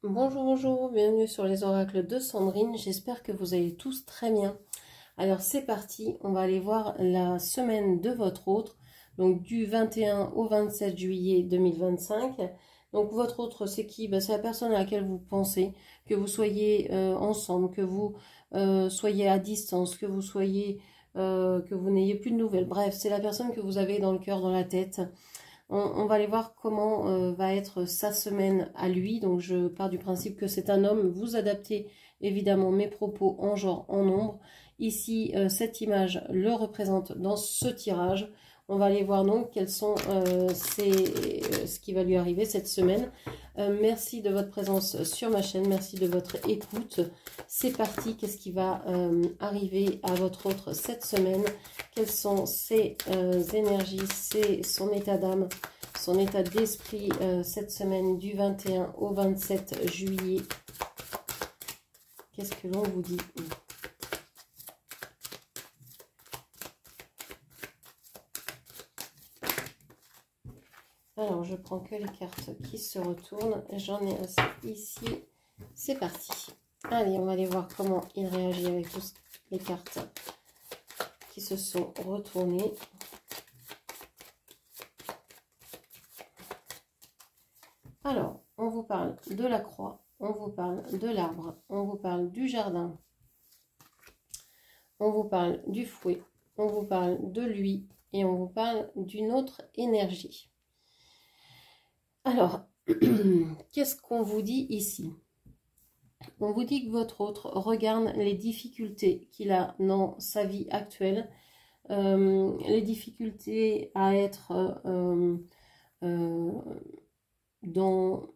Bonjour, bonjour, bienvenue sur les oracles de Sandrine, j'espère que vous allez tous très bien. Alors c'est parti, on va aller voir la semaine de votre autre, donc du 21 au 27 juillet 2025. Donc votre autre c'est qui? C'est la personne à laquelle vous pensez, que vous soyez ensemble, que vous soyez à distance, que vous soyez, que vous n'ayez plus de nouvelles. Bref, c'est la personne que vous avez dans le cœur, dans la tête. On va aller voir comment va être sa semaine à lui. Donc je pars du principe que c'est un homme. Vous adaptez évidemment mes propos en genre, en nombre. Ici, cette image le représente dans ce tirage. On va aller voir donc quels sont ce qui va lui arriver cette semaine. Merci de votre présence sur ma chaîne. Merci de votre écoute. C'est parti. Qu'est-ce qui va arriver à votre autre cette semaine? Quelles sont ses énergies, son état d'âme, son état d'esprit cette semaine du 21 au 27 juillet? Qu'est-ce que l'on vous dit? Alors, je prends que les cartes qui se retournent. J'en ai assez ici. C'est parti. Allez, on va aller voir comment il réagit avec toutes les cartes qui se sont retournées. Alors, on vous parle de la croix, on vous parle de l'arbre, on vous parle du jardin, on vous parle du fouet, on vous parle de lui et on vous parle d'une autre énergie. Alors, qu'est-ce qu'on vous dit ici? On vous dit que votre autre regarde les difficultés qu'il a dans sa vie actuelle, les difficultés à être dans...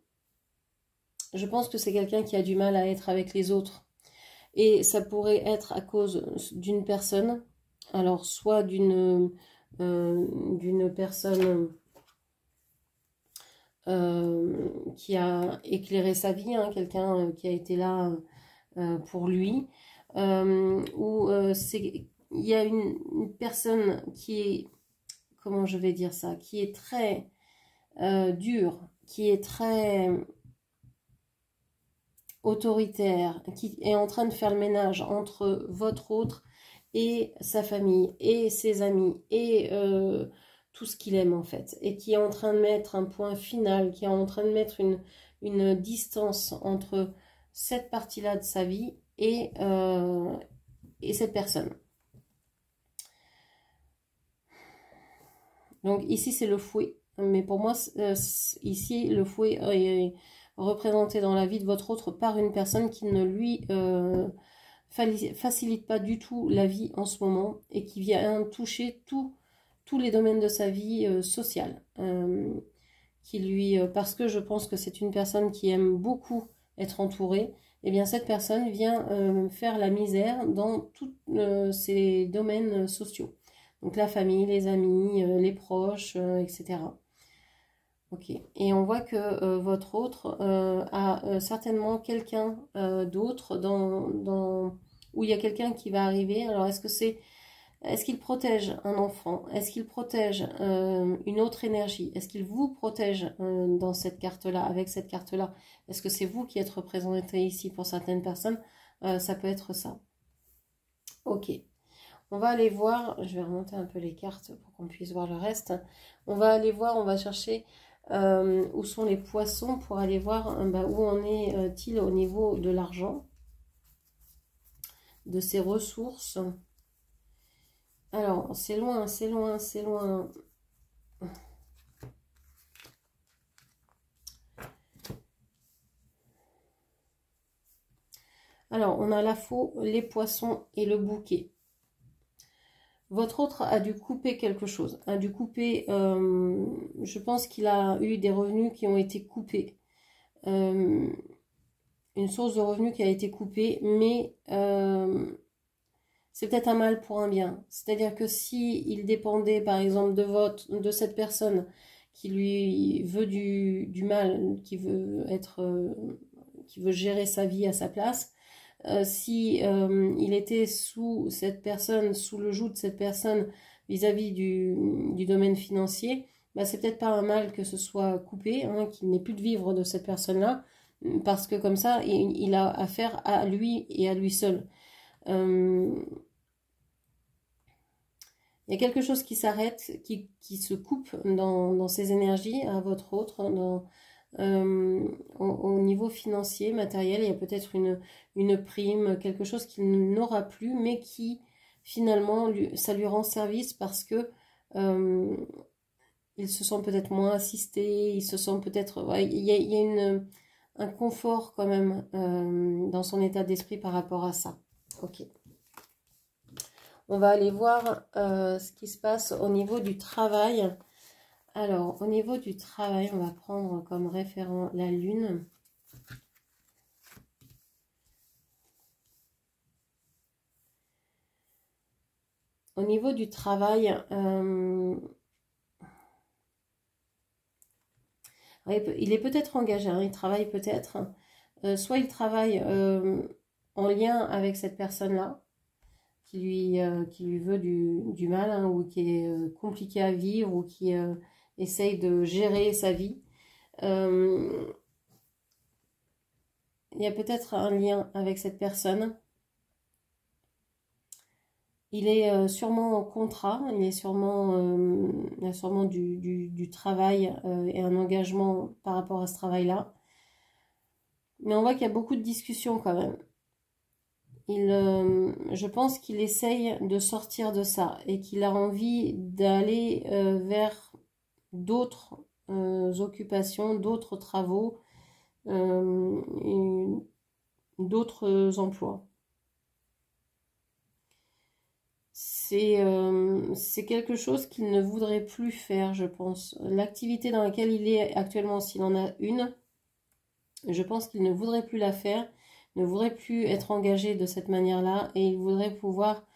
Je pense que c'est quelqu'un qui a du mal à être avec les autres. Et ça pourrait être à cause d'une personne. Alors, soit d'une personne qui a éclairé sa vie, hein, quelqu'un qui a été là pour lui. Ou il y a une personne qui est, comment je vais dire ça, qui est très dure, qui est très autoritaire, qui est en train de faire le ménage entre votre autre et sa famille, et ses amis, et tout ce qu'il aime en fait, et qui est en train de mettre un point final, qui est en train de mettre une distance entre cette partie-là de sa vie et cette personne. Donc ici c'est le fouet, mais pour moi ici le fouet est représenté dans la vie de votre autre par une personne qui ne lui facilite pas du tout la vie en ce moment et qui vient toucher tous les domaines de sa vie sociale. Parce que je pense que c'est une personne qui aime beaucoup être entourée, et bien cette personne vient faire la misère dans tous ces domaines sociaux. Donc la famille, les amis, les proches, etc. Ok. Et on voit que votre autre a certainement quelqu'un d'autre où il y a quelqu'un qui va arriver. Alors est-ce qu'il protège un enfant? Est-ce qu'il protège une autre énergie? Est-ce qu'il vous protège dans cette carte-là, avec cette carte-là? Est-ce que c'est vous qui êtes représenté ici pour certaines personnes? Ça peut être ça. Ok. On va aller voir, je vais remonter un peu les cartes pour qu'on puisse voir le reste. On va aller voir, on va chercher où sont les poissons pour aller voir où en est-il au niveau de l'argent, de ses ressources. Alors, c'est loin, c'est loin, c'est loin. Alors, on a la faux, les poissons et le bouquet. Votre autre a dû couper quelque chose, a dû couper, je pense qu'il a eu des revenus qui ont été coupés. Une source de revenus qui a été coupée, mais c'est peut-être un mal pour un bien. C'est-à-dire que si il dépendait par exemple de cette personne qui lui veut du mal, qui veut gérer sa vie à sa place, si il était sous cette personne, sous le joug de cette personne vis-à-vis du domaine financier, c'est peut-être pas un mal que ce soit coupé, hein, qu'il n'ait plus de vivre de cette personne-là, parce que comme ça, il a affaire à lui et à lui seul. Il y a quelque chose qui s'arrête, qui se coupe dans ses énergies à votre autre, au niveau financier, matériel. Il y a peut-être une prime, quelque chose qu'il n'aura plus, mais qui finalement, ça lui rend service parce que il se sent peut-être moins assisté, il se sent peut-être... Ouais, il y a un confort quand même dans son état d'esprit par rapport à ça. Ok. On va aller voir ce qui se passe au niveau du travail. Alors, au niveau du travail, on va prendre comme référent la Lune. Au niveau du travail, il est peut-être engagé, hein, il travaille peut-être. Soit il travaille en lien avec cette personne-là, qui lui veut du mal, hein, ou qui est compliqué à vivre, ou qui essaye de gérer sa vie. Il y a peut-être un lien avec cette personne. Il est sûrement en contrat, il a sûrement du travail et un engagement par rapport à ce travail-là. Mais on voit qu'il y a beaucoup de discussions quand même. Je pense qu'il essaye de sortir de ça et qu'il a envie d'aller vers d'autres occupations, d'autres travaux, d'autres emplois. C'est quelque chose qu'il ne voudrait plus faire, je pense. L'activité dans laquelle il est actuellement, s'il en a une, je pense qu'il ne voudrait plus la faire, ne voudrait plus être engagé de cette manière-là, et il voudrait pouvoir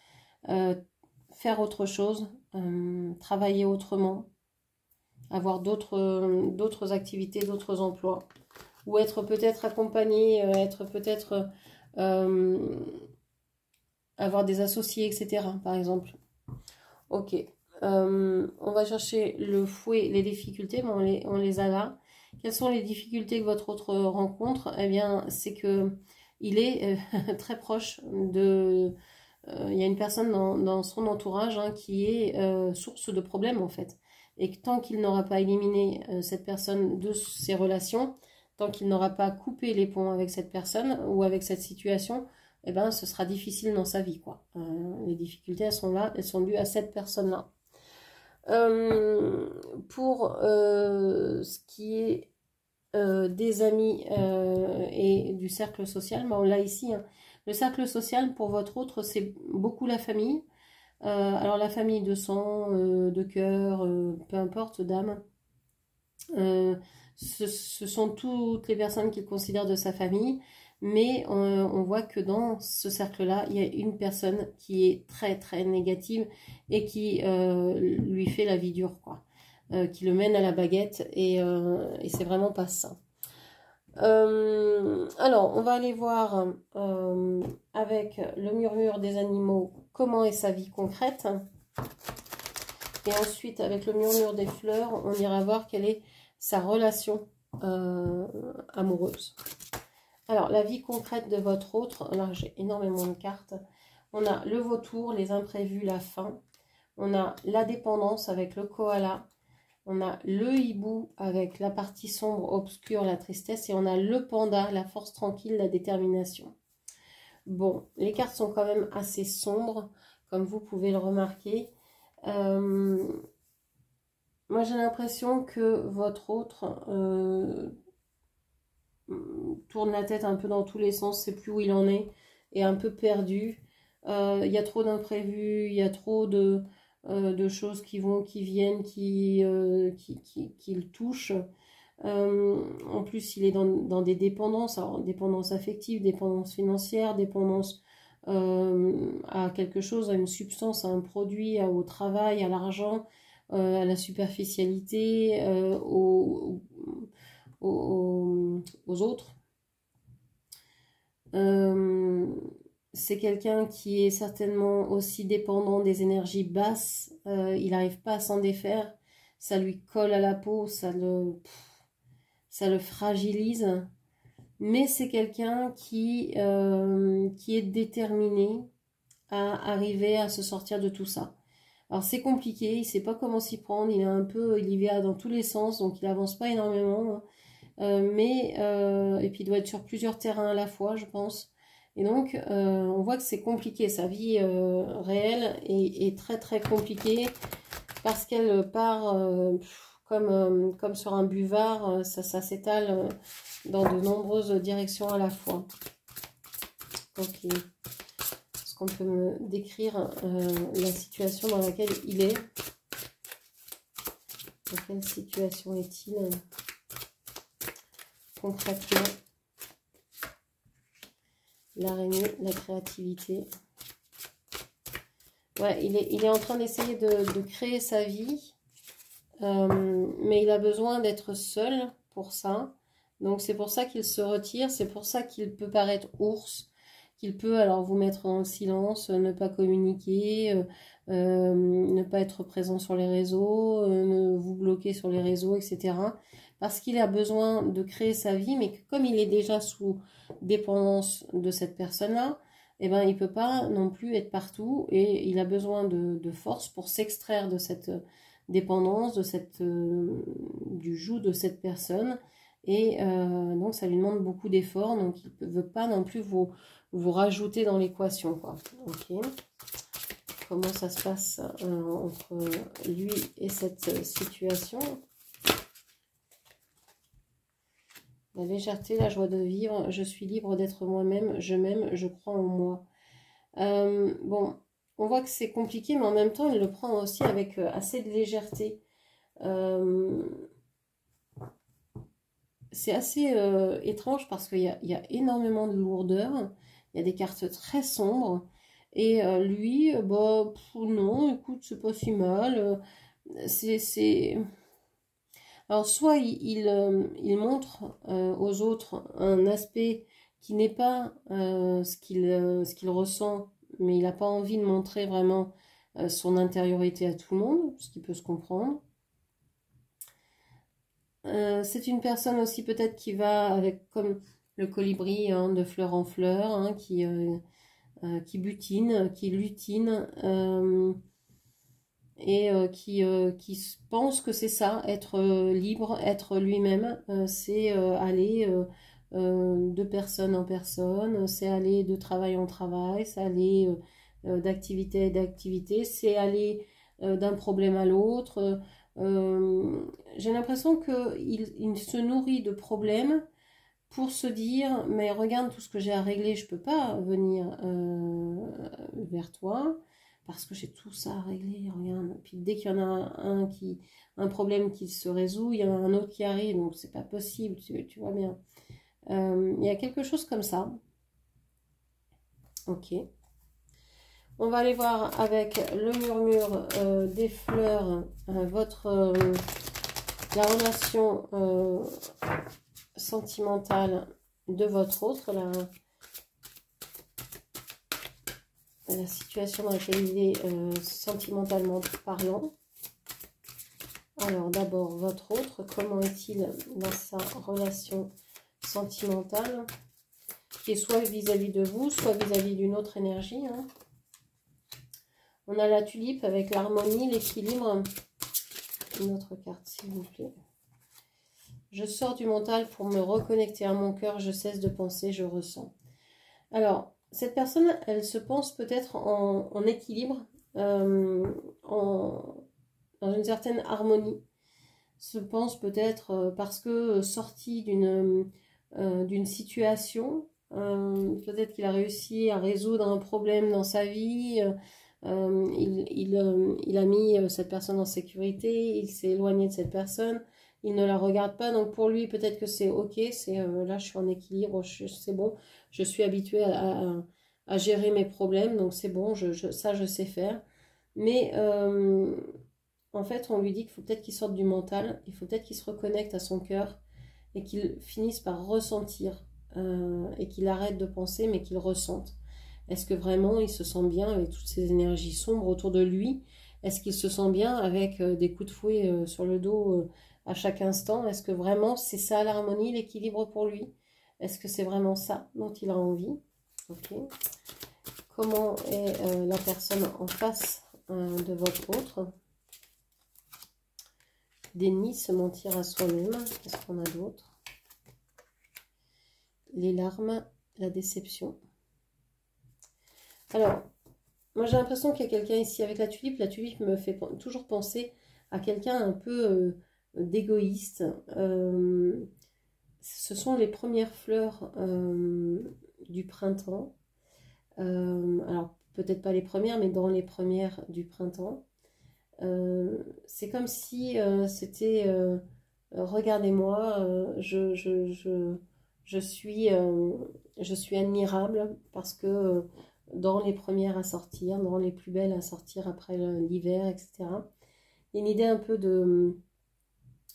faire autre chose, travailler autrement, avoir d'autres activités, d'autres emplois, ou être peut-être accompagné, être peut-être avoir des associés, etc. par exemple. Ok. On va chercher le fouet, les difficultés, mais on les a là. Quelles sont les difficultés que votre autre rencontre? Eh bien, c'est que il est très proche de... il y a une personne dans son entourage, hein, qui est source de problèmes en fait. Et que tant qu'il n'aura pas éliminé cette personne de ses relations, tant qu'il n'aura pas coupé les ponts avec cette personne ou avec cette situation, eh ben, ce sera difficile dans sa vie, quoi. Les difficultés, elles sont là, elles sont dues à cette personne-là. Pour ce qui est des amis et du cercle social, ben on l'a ici, hein. Le cercle social, pour votre autre, c'est beaucoup la famille. Alors la famille de sang, de cœur, peu importe, d'âme. Ce sont toutes les personnes qu'il considère de sa famille, mais on voit que dans ce cercle-là, il y a une personne qui est très très négative et qui lui fait la vie dure, quoi. Qui le mène à la baguette, et c'est vraiment pas ça. Alors, on va aller voir avec le murmure des animaux comment est sa vie concrète. Et ensuite, avec le murmure des fleurs, on ira voir quelle est sa relation amoureuse. Alors, la vie concrète de votre autre, là j'ai énormément de cartes. On a le vautour, les imprévus, la faim. On a la dépendance avec le koala. On a le hibou avec la partie sombre, obscure, la tristesse. Et on a le panda, la force tranquille, la détermination. Bon, les cartes sont quand même assez sombres, comme vous pouvez le remarquer. Moi, j'ai l'impression que votre autre tourne la tête un peu dans tous les sens, sait plus où il en est un peu perdu. Il y a trop d'imprévus, il y a trop de choses qui vont, qui viennent, qui le touchent. En plus, il est dans des dépendances, alors dépendance affective, dépendance financière, dépendance à quelque chose, à une substance, à un produit, au travail, à l'argent, à la superficialité, aux autres. C'est quelqu'un qui est certainement aussi dépendant des énergies basses. Il n'arrive pas à s'en défaire. Ça lui colle à la peau, ça le fragilise. mais c'est quelqu'un qui est déterminé à arriver à se sortir de tout ça. Alors c'est compliqué, il ne sait pas comment s'y prendre, il y va dans tous les sens, donc il avance pas énormément, hein. Et puis il doit être sur plusieurs terrains à la fois, je pense. Et donc on voit que c'est compliqué, sa vie réelle est très très compliquée parce qu'elle part comme sur un buvard, ça s'étale dans de nombreuses directions à la fois. Ok. Est-ce qu'on peut me décrire la situation dans laquelle il est? Dans quelle situation est-il concrètement? L'araignée, la créativité. Ouais, il est en train d'essayer de créer sa vie, mais il a besoin d'être seul pour ça. Donc c'est pour ça qu'il se retire, c'est pour ça qu'il peut paraître ours, qu'il peut alors vous mettre dans le silence, ne pas communiquer, ne pas être présent sur les réseaux, vous bloquer sur les réseaux, etc. Parce qu'il a besoin de créer sa vie, mais que comme il est déjà sous dépendance de cette personne-là, eh ben, il ne peut pas non plus être partout et il a besoin de force pour s'extraire de cette dépendance, du joug de cette personne. Et donc ça lui demande beaucoup d'efforts, donc il ne veut pas non plus vous rajouter dans l'équation, quoi. Ok. Comment ça se passe entre lui et cette situation? La légèreté, la joie de vivre, je suis libre d'être moi-même, je m'aime, je crois en moi. Bon, on voit que c'est compliqué, mais en même temps, il le prend aussi avec assez de légèreté. C'est assez étrange parce qu'il y a énormément de lourdeur, il y a des cartes très sombres, et lui, bah, non, écoute, c'est pas si mal, c'est... Alors, soit il montre aux autres un aspect qui n'est pas ce qu'il ressent, mais il n'a pas envie de montrer vraiment son intériorité à tout le monde, ce qui peut se comprendre. C'est une personne aussi peut-être qui va avec comme le colibri, hein, de fleur en fleur, hein, qui butine, qui lutine, et qui pense que c'est ça, être libre, être lui-même, c'est aller de personne en personne, c'est aller de travail en travail, c'est aller d'activité en activité, c'est aller d'un problème à l'autre. J'ai l'impression qu'il se nourrit de problèmes pour se dire, mais regarde tout ce que j'ai à régler, je ne peux pas venir vers toi parce que j'ai tout ça à régler, regarde. Puis dès qu'il y en a un problème qui se résout, il y en a un autre qui arrive, donc c'est pas possible, tu vois bien. Il y a quelque chose comme ça. Ok. On va aller voir avec le murmure des fleurs la relation sentimentale de votre autre, la situation dans laquelle il est sentimentalement parlant. Alors d'abord, votre autre, comment est-il dans sa relation sentimentale, qui est soit vis-à-vis de vous, soit vis-à-vis d'une autre énergie, hein. On a la tulipe avec l'harmonie, l'équilibre. Une autre carte, s'il vous plaît. Je sors du mental pour me reconnecter à mon cœur. Je cesse de penser, je ressens. Alors, cette personne, elle se pense peut-être en équilibre, dans une certaine harmonie. Se pense peut-être parce que sorti d'une situation, peut-être qu'il a réussi à résoudre un problème dans sa vie. Il a mis cette personne en sécurité, il s'est éloigné de cette personne, il ne la regarde pas, donc pour lui peut-être que c'est ok, c'est là je suis en équilibre, c'est bon, je suis habituée à gérer mes problèmes, donc c'est bon, ça je sais faire. Mais en fait on lui dit qu'il faut peut-être qu'il sorte du mental, il faut peut-être qu'il se reconnecte à son cœur et qu'il finisse par ressentir et qu'il arrête de penser mais qu'il ressente. Est-ce que vraiment il se sent bien avec toutes ces énergies sombres autour de lui? Est-ce qu'il se sent bien avec des coups de fouet sur le dos à chaque instant? Est-ce que vraiment c'est ça l'harmonie, l'équilibre pour lui? Est-ce que c'est vraiment ça dont il a envie? Ok. Comment est la personne en face de votre autre? Déni, se mentir à soi-même. Qu'est-ce qu'on a d'autre? Les larmes, la déception. Alors, moi j'ai l'impression qu'il y a quelqu'un ici avec la tulipe. La tulipe me fait toujours penser à quelqu'un un peu d'égoïste. Ce sont les premières fleurs du printemps. Alors, peut-être pas les premières, mais dans les premières du printemps. C'est comme si c'était regardez-moi, je suis admirable parce que dans les premières à sortir, dans les plus belles à sortir après l'hiver, etc. Il y a une idée un peu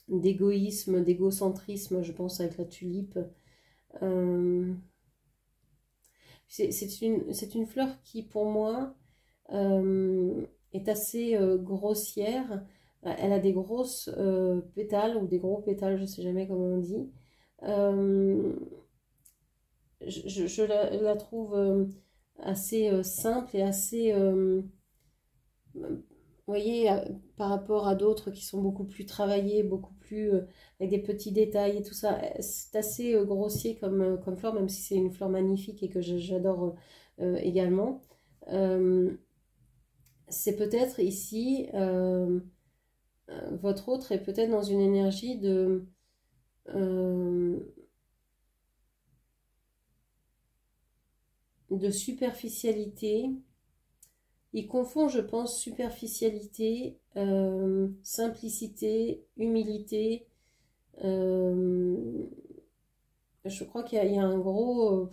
d'égoïsme, d'égocentrisme, je pense, avec la tulipe. C'est une fleur qui, pour moi, est assez grossière. Elle a des grosses pétales ou des gros pétales, je ne sais jamais comment on dit. Je la trouve assez simple et assez, vous voyez, par rapport à d'autres qui sont beaucoup plus travaillées, beaucoup plus avec des petits détails et tout ça. C'est assez grossier comme fleur, même si c'est une fleur magnifique et que j'adore également. C'est peut-être ici, votre autre est peut-être dans une énergie de superficialité. Il confond, je pense, superficialité, simplicité, humilité. Je crois qu'il y a un gros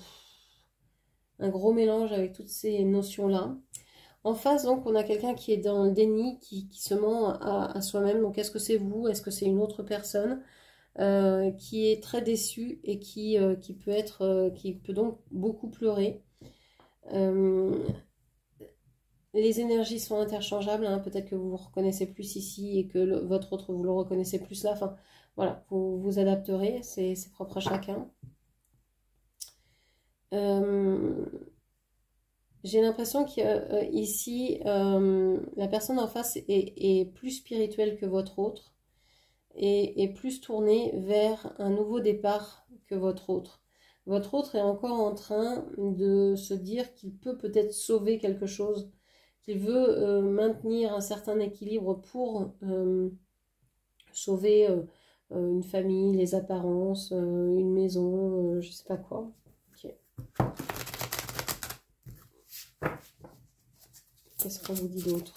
mélange avec toutes ces notions-là. En face, donc, on a quelqu'un qui est dans le déni, qui se ment à soi-même. Donc, est-ce que c'est vous? Est-ce que c'est une autre personne qui est très déçue et qui peut donc beaucoup pleurer? Les énergies sont interchangeables, hein. Peut-être que vous vous reconnaissez plus ici et que votre autre, vous le reconnaissez plus là. Enfin, voilà, vous vous adapterez, c'est propre à chacun. J'ai l'impression qu'ici, la personne en face est plus spirituelle que votre autre et plus tournée vers un nouveau départ que votre autre. Votre autre est encore en train de se dire qu'il peut peut-être sauver quelque chose, qu'il veut maintenir un certain équilibre pour sauver une famille, les apparences, une maison, je sais pas quoi. Ok. Qu'est-ce qu'on vous dit d'autre?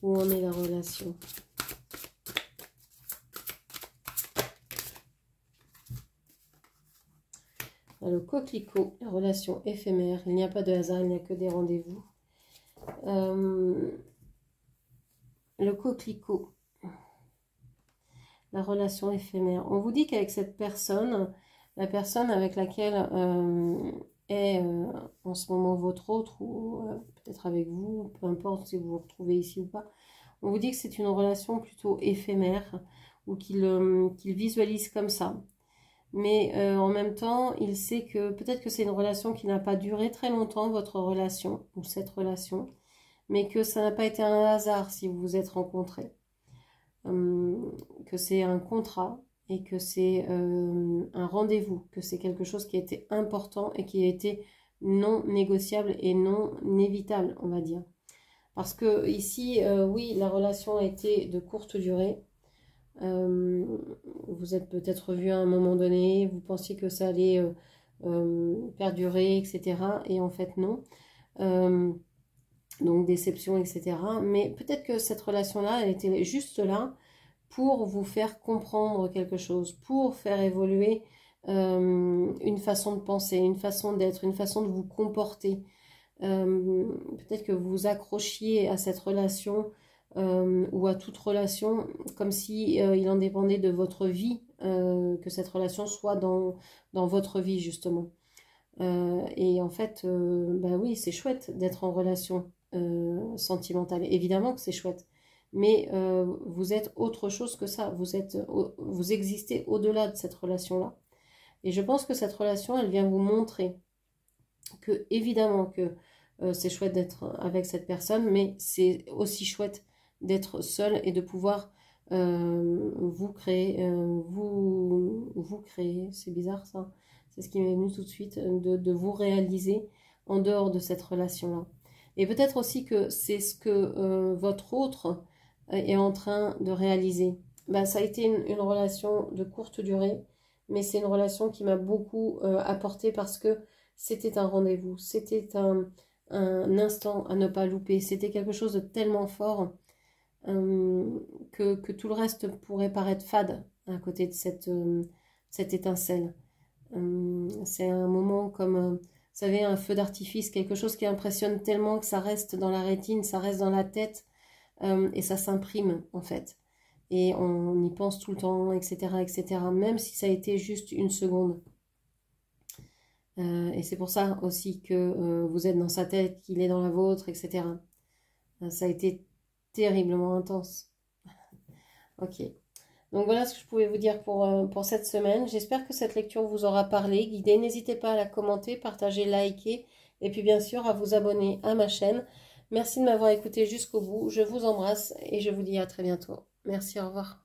Où en est la relation? Le coquelicot, la relation éphémère. Il n'y a pas de hasard, il n'y a que des rendez-vous. Le coquelicot, la relation éphémère. On vous dit qu'avec cette personne, la personne avec laquelle est en ce moment votre autre, ou peut-être avec vous, peu importe si vous vous retrouvez ici ou pas, on vous dit que c'est une relation plutôt éphémère, ou qu'il visualise comme ça. Mais en même temps, il sait que peut-être que c'est une relation qui n'a pas duré très longtemps, votre relation, ou cette relation, mais que ça n'a pas été un hasard si vous vous êtes rencontrés. Que c'est un contrat et que c'est un rendez-vous, que c'est quelque chose qui a été important et qui a été non négociable et non évitable, on va dire. Parce que ici, oui, la relation a été de courte durée. Vous êtes peut-être revus à un moment donné, vous pensiez que ça allait perdurer, etc. Et en fait, non. Donc, déception, etc. Mais peut-être que cette relation-là, elle était juste là pour vous faire comprendre quelque chose, pour faire évoluer une façon de penser, une façon d'être, une façon de vous comporter. Peut-être que vous accrochiez à cette relation ou à toute relation comme si il en dépendait de votre vie, que cette relation soit dans votre vie justement. Et en fait, bah oui, c'est chouette d'être en relation sentimentale. Évidemment que c'est chouette. mais vous êtes autre chose que ça. Vous existez au-delà de cette relation-là. Et je pense que cette relation, elle vient vous montrer que, évidemment, que c'est chouette d'être avec cette personne, mais c'est aussi chouette d'être seul et de pouvoir vous créer, vous créer, c'est bizarre ça, c'est ce qui m'est venu tout de suite, de vous réaliser en dehors de cette relation-là. Et peut-être aussi que c'est ce que votre autre est en train de réaliser. Ben, ça a été une relation de courte durée, mais c'est une relation qui m'a beaucoup apporté parce que c'était un rendez-vous, c'était un instant à ne pas louper, c'était quelque chose de tellement fort que tout le reste pourrait paraître fade à côté de cette étincelle. C'est un moment comme, vous savez, un feu d'artifice, quelque chose qui impressionne tellement que ça reste dans la rétine, ça reste dans la tête et ça s'imprime en fait. Et on y pense tout le temps, etc., etc., même si ça a été juste une seconde. Et c'est pour ça aussi que vous êtes dans sa tête, qu'il est dans la vôtre, etc. Ça a été terriblement intense. Ok. Donc voilà ce que je pouvais vous dire pour cette semaine. J'espère que cette lecture vous aura parlé, guidé. N'hésitez pas à la commenter, partager, liker et puis bien sûr à vous abonner à ma chaîne. Merci de m'avoir écouté jusqu'au bout. Je vous embrasse et je vous dis à très bientôt. Merci, au revoir.